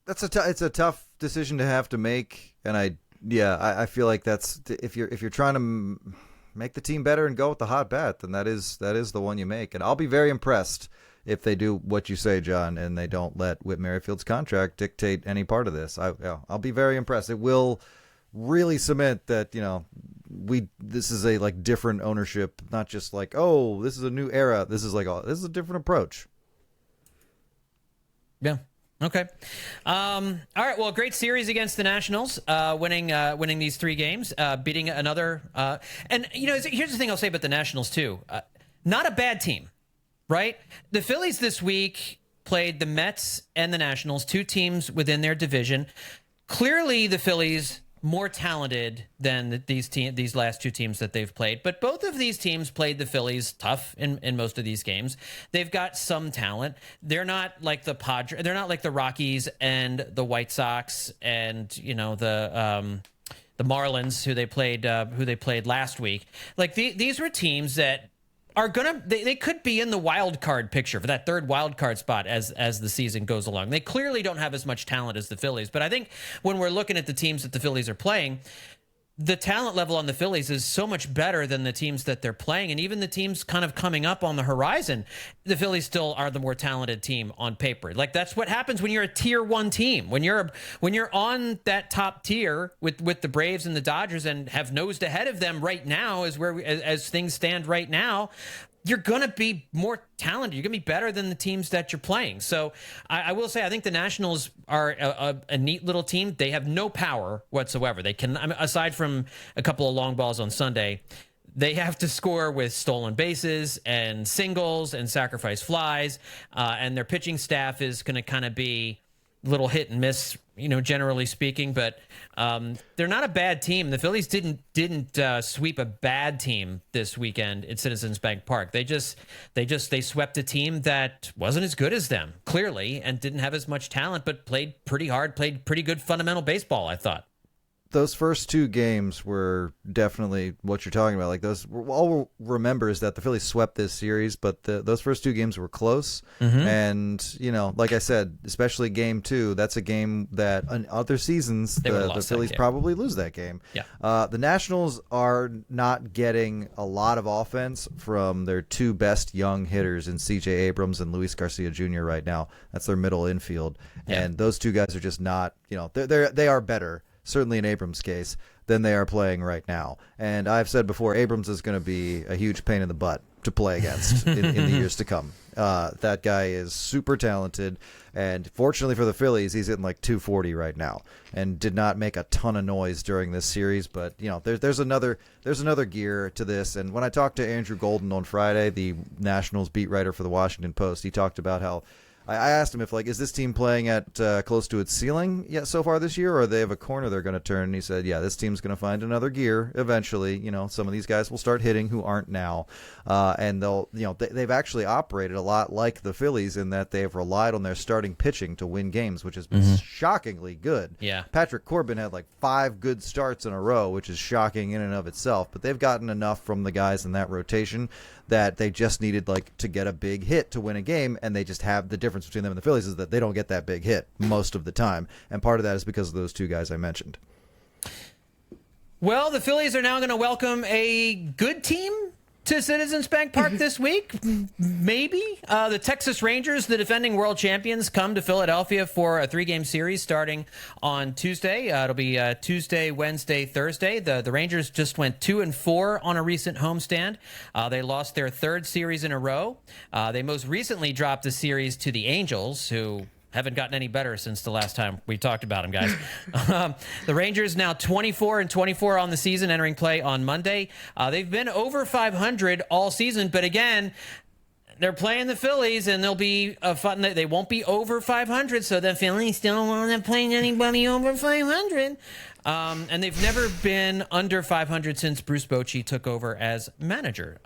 That's it's a tough decision to have to make, and I feel like that's if you're trying to make the team better and go with the hot bat, then that is the one you make. And I'll be very impressed if they do what you say, John, and they don't let Whit Merrifield's contract dictate any part of this. I'll be very impressed. It will really cement that this is a like different ownership, not just like, oh, this is a new era. This is this is a different approach. Yeah. Okay. All right. Well, great series against the Nationals, winning these 3 games, beating another. And here's the thing I'll say about the Nationals too. Not a bad team, right? The Phillies this week played the Mets and the Nationals, 2 teams within their division. Clearly, the Phillies more talented than these last 2 teams that they've played, but both of these teams played the Phillies tough in most of these games. They've got some talent. They're not like the Padres. They're not like the Rockies and the White Sox and the Marlins who they played last week. Like these were teams that are they could be in the wild card picture for that 3rd wild card spot as the season goes along. They clearly don't have as much talent as the Phillies, but I think when we're looking at the teams that the Phillies are playing, the talent level on the Phillies is so much better than the teams that they're playing, and even the teams kind of coming up on the horizon. The Phillies still are the more talented team on paper. Like, that's what happens when you're a tier 1 team. When you're on that top tier with the Braves and the Dodgers and have nosed ahead of them right now, as things stand right now, you're going to be more talented. You're going to be better than the teams that you're playing. So I will say, I think the Nationals are a neat little team. They have no power whatsoever. They can, aside from a couple of long balls on Sunday, they have to score with stolen bases and singles and sacrifice flies. And their pitching staff is going to kind of be a little hit and miss, generally speaking, but they're not a bad team. The Phillies didn't sweep a bad team this weekend at Citizens Bank Park. They swept a team that wasn't as good as them, clearly, and didn't have as much talent, but played pretty hard, played pretty good fundamental baseball, I thought. Those first 2 games were definitely what you're talking about. Like, those, all we'll remember is that the Phillies swept this series, but those first 2 games were close. Mm-hmm. And, like I said, especially game 2, that's a game that in other seasons, the Phillies probably lose that game. Yeah. The Nationals are not getting a lot of offense from their 2 best young hitters in C.J. Abrams and Luis Garcia Jr. right now. That's their middle infield. Yeah. And those 2 guys are just not, they are better, certainly in Abrams' case, than they are playing right now. And I've said before, Abrams is going to be a huge pain in the butt to play against in the years to come. That guy is super talented, and fortunately for the Phillies, he's hitting like 240 right now, and did not make a ton of noise during this series. But there's another gear to this. And when I talked to Andrew Golden on Friday, the Nationals beat writer for the Washington Post, he talked about how, I asked him if, is this team playing at close to its ceiling yet so far this year, or they have a corner they're going to turn? And he said, yeah, this team's going to find another gear eventually. Some of these guys will start hitting who aren't now. And they've actually operated a lot like the Phillies in that they've relied on their starting pitching to win games, which has been shockingly good. Yeah. Patrick Corbin had 5 good starts in a row, which is shocking in and of itself. But they've gotten enough from the guys in that rotation that they just needed to get a big hit to win a game, and they just have the difference between them and the Phillies is that they don't get that big hit most of the time, and part of that is because of those 2 guys I mentioned. Well, the Phillies are now going to welcome a good team to Citizens Bank Park this week, maybe. The Texas Rangers, the defending world champions, come to Philadelphia for a 3-game series starting on Tuesday. It'll be Tuesday, Wednesday, Thursday. The Rangers just went 2-4 on a recent homestand. They lost their 3rd series in a row. They most recently dropped the series to the Angels, who haven't gotten any better since the last time we talked about them, guys. The Rangers now 24-24 on the season, entering play on Monday. They've been over 500 all season, but again, they're playing the Phillies, and they'll be fun. They won't be over 500, so the Phillies still won't play anybody over 500. And they've never been under 500 since Bruce Bochy took over as manager.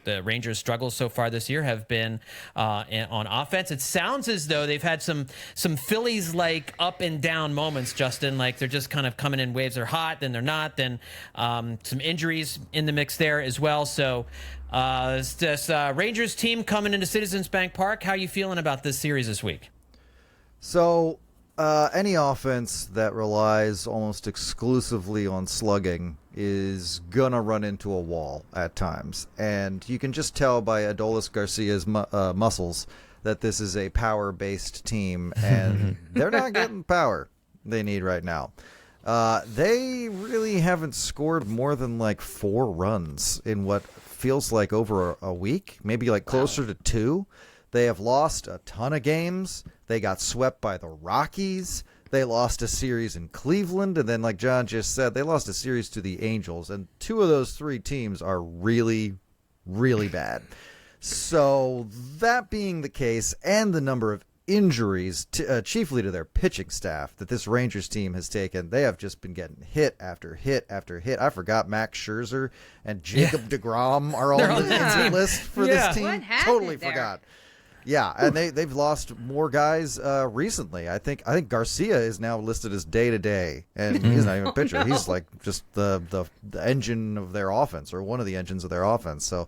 The Rangers' struggles so far this year have been on offense. It sounds as though they've had some Phillies-like up and down moments, Justin. Like, they're just kind of coming in waves. They're hot, then they're not. Then some injuries in the mix there as well. So this Rangers team coming into Citizens Bank Park, how are you feeling about this series this week? So any offense that relies almost exclusively on slugging is gonna run into a wall at times, and you can just tell by Adolis Garcia's muscles that this is a power-based team, and they're not getting power they need right now. They really haven't scored more than 4 runs in what feels like over a week, maybe closer to 2. They have lost a ton of games. They got swept by the Rockies. They lost a series in Cleveland. And then, like John just said, they lost a series to the Angels. And 2 of those 3 teams are really, really bad. So that being the case, and the number of injuries, chiefly to their pitching staff, that this Rangers team has taken, they have just been getting hit after hit after hit. I forgot Max Scherzer and Jacob deGrom are on the list for this team. What happened Totally there? forgot. Yeah, and they've lost more guys recently. I think Garcia is now listed as day-to-day, and he's not even a pitcher. He's just the engine of their offense, or one of the engines of their offense. So,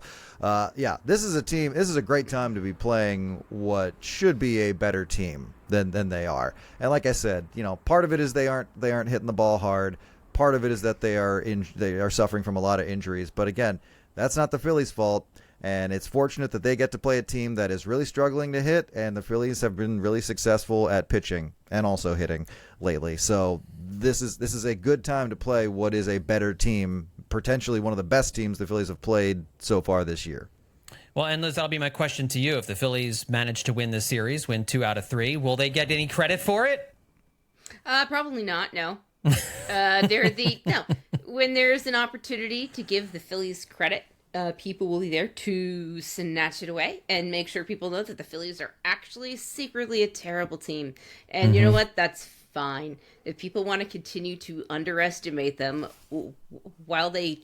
this is a team. This is a great time to be playing what should be a better team than they are. And like I said, part of it is they aren't hitting the ball hard. part of it is that they are suffering from a lot of injuries. But again, that's not the Phillies' fault. And it's fortunate that they get to play a team that is really struggling to hit, and the Phillies have been really successful at pitching and also hitting lately. So this is a good time to play what is a better team, potentially one of the best teams the Phillies have played so far this year. Well, and Liz, that'll be my question to you. If the Phillies manage to win this series, win 2 out of 3, will they get any credit for it? Probably not, no. No. When there's an opportunity to give the Phillies credit, people will be there to snatch it away and make sure people know that the Phillies are actually secretly a terrible team. And you know what? That's fine. If people want to continue to underestimate them while they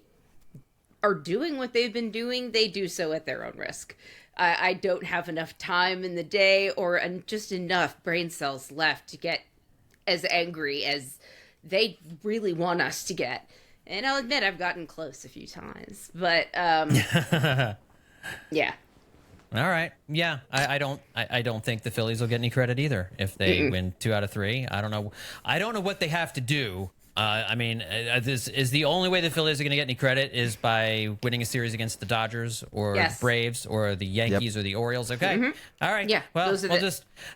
are doing what they've been doing, they do so at their own risk. I don't have enough time in the day or just enough brain cells left to get as angry as they really want us to get. And I'll admit I've gotten close a few times, but yeah. All right. Yeah, I don't think the Phillies will get any credit either if they win 2 out of 3. I don't know what they have to do. I mean, this is the only way the Phillies are going to get any credit is by winning a series against the Dodgers or Braves or the Yankees or the Orioles. Okay, all right. Yeah, well,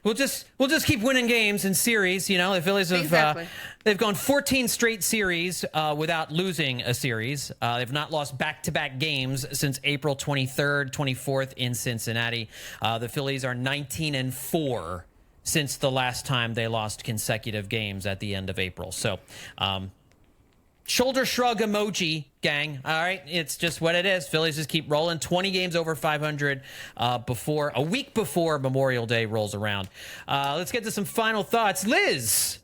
we'll just keep winning games and series. You know, the Phillies have they've gone 14 straight series without losing a series. They've not lost back-to-back games since April 23rd, 24th in Cincinnati. The Phillies are 19-4. Since the last time they lost consecutive games at the end of April. So, shoulder shrug emoji, gang. All right, it's just what it is. Phillies just keep rolling. 20 games over 500 a week before Memorial Day rolls around. Let's get to some final thoughts. Liz,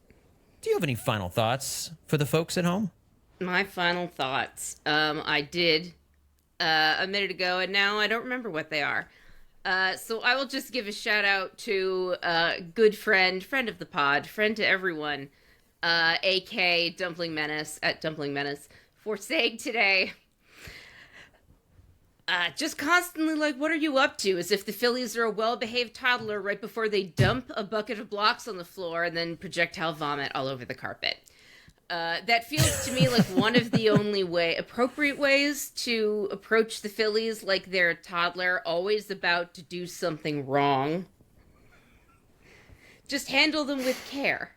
do you have any final thoughts for the folks at home? My final thoughts. I did a minute ago, and now I don't remember what they are. So I will just give a shout out to good friend of the pod, friend to everyone, AK Dumpling Menace at Dumpling Menace, for saying today, just constantly like, what are you up to? As if the Phillies are a well-behaved toddler right before they dump a bucket of blocks on the floor and then projectile vomit all over the carpet. That feels to me like one of the only appropriate ways to approach the Phillies, like they're a toddler, always about to do something wrong. Just handle them with care.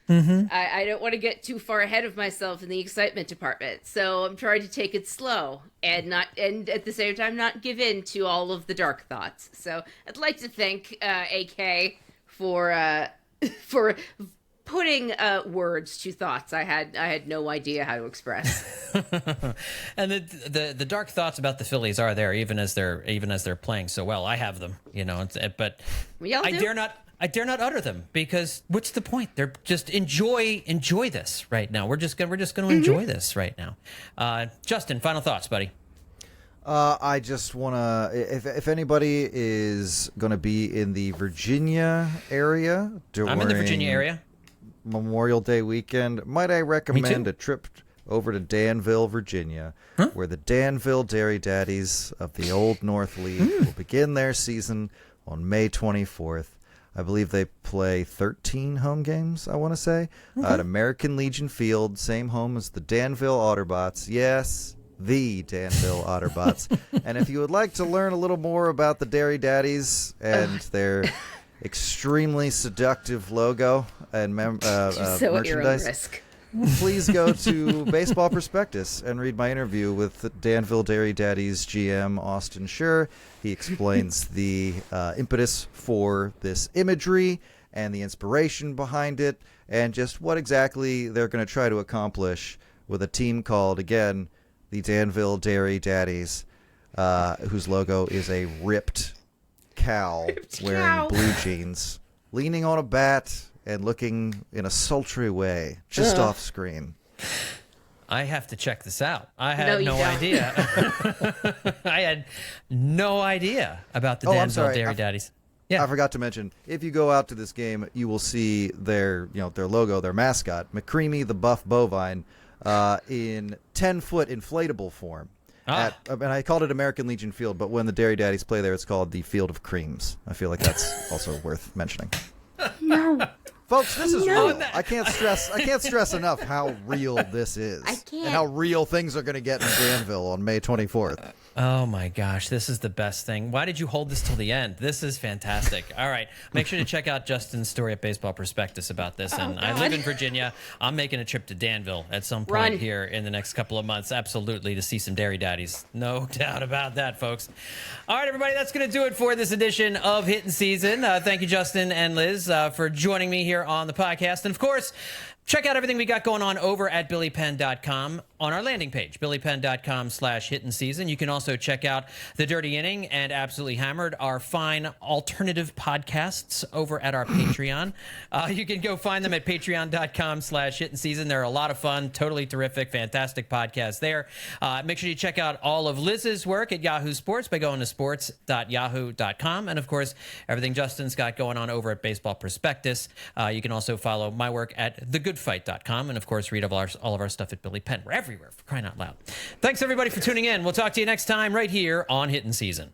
I don't want to get too far ahead of myself in the excitement department, so I'm trying to take it slow and at the same time not give in to all of the dark thoughts. So I'd like to thank AK for putting words to thoughts I had no idea how to express. And the dark thoughts about the Phillies are there even as they're playing so well. I have them, you know, but I dare not utter them because what's the point? They're just enjoy this right now. We're just going to enjoy this right now. Justin, final thoughts, buddy. I just want to, if anybody is going to be in the Virginia area during I'm in the Virginia area. Memorial Day weekend, might I recommend a trip over to Danville, Virginia, where the Danville Dairy Daddies of the Old North League will begin their season on May 24th. I believe they play 13 home games, I want to say, at American Legion Field, same home as the Danville Otterbots. Yes, the Danville Otterbots. And if you would like to learn a little more about the Dairy Daddies and their extremely seductive logo and merchandise, please go to Baseball Prospectus and read my interview with Danville Dairy Daddies GM Austin Schur. He explains the impetus for this imagery and the inspiration behind it and just what exactly they're going to try to accomplish with a team called, again, the Danville Dairy Daddies, whose logo is a ripped cow wearing blue jeans, leaning on a bat and looking in a sultry way, just off screen. I have to check this out. I had no idea. I had no idea about the Danville Dairy Daddies. Yeah, I forgot to mention, if you go out to this game, you will see their logo, their mascot, McCreamy the Buff Bovine, in 10-foot inflatable form. And I called it American Legion Field, but when the Dairy Daddies play there, it's called the Field of Creams. I feel like that's also worth mentioning. No. Folks, this is No. real. I can't stress enough how real this is. I can't. And how real things are going to get in Danville on May 24th. Oh my gosh, this is the best thing. Why did you hold this till the end? This is fantastic. All right, make sure to check out Justin's story at Baseball Prospectus about this. And I live in Virginia. I'm making a trip to Danville at some point Run. here in the next couple of months. Absolutely, to see some Dairy Daddies. No doubt about that, folks. All right, everybody, that's going to do it for this edition of Hittin' Season. Thank you, Justin and Liz, for joining me here on the podcast. And of course, check out everything we got going on over at BillyPenn.com on our landing page, BillyPenn.com/Hittin' Season. You can also check out The Dirty Inning and Absolutely Hammered, our fine alternative podcasts over at our Patreon. You can go find them at Patreon.com/Hittin' Season. They're a lot of fun, totally terrific, fantastic podcasts there. Make sure you check out all of Liz's work at Yahoo Sports by going to sports.yahoo.com. And of course, everything Justin's got going on over at Baseball Prospectus. You can also follow my work at thegoodfight.com, and of course read all of our stuff at Billy Penn. We're everywhere, for crying out loud. Thanks everybody for tuning in. We'll talk to you next time right here on Hittin' Season.